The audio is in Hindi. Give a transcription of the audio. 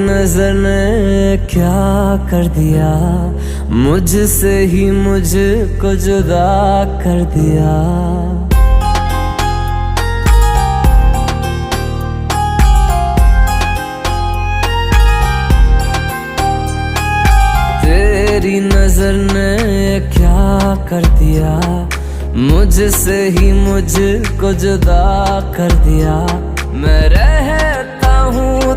नजर ने क्या कर दिया, मुझसे ही मुझको जुदा कर दिया। तेरी नजर ने क्या कर दिया, मुझसे ही मुझको जुदा कर दिया। मैं रहता हूँ